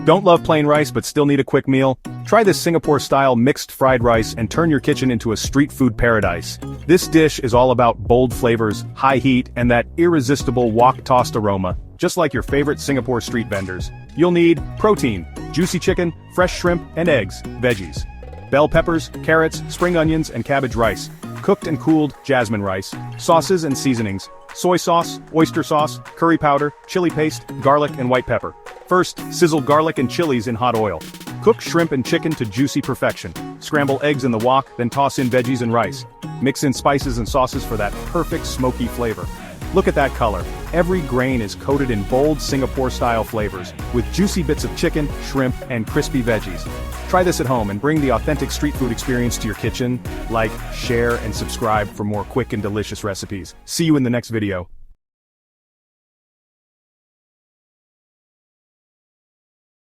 Don't love plain rice but still need a quick meal? Try this Singapore-style mixed fried rice and turn your kitchen into a street food paradise. This dish is all about bold flavors, high heat, and that irresistible wok-tossed aroma, just like your favorite Singapore street vendors. You'll need protein, juicy chicken, fresh shrimp, and eggs, veggies. Bell peppers, carrots, spring onions, and cabbage rice. Cooked and cooled jasmine rice. Sauces and seasonings. Soy sauce, oyster sauce, curry powder, chili paste, garlic, and white pepper. First, sizzle garlic and chilies in hot oil. Cook shrimp and chicken to juicy perfection. Scramble eggs in the wok, then toss in veggies and rice. Mix in spices and sauces for that perfect smoky flavor. Look at that color. Every grain is coated in bold Singapore-style flavors, with juicy bits of chicken, shrimp, and crispy veggies. Try this at home and bring the authentic street food experience to your kitchen. Like, share, and subscribe for more quick and delicious recipes. See you in the next video.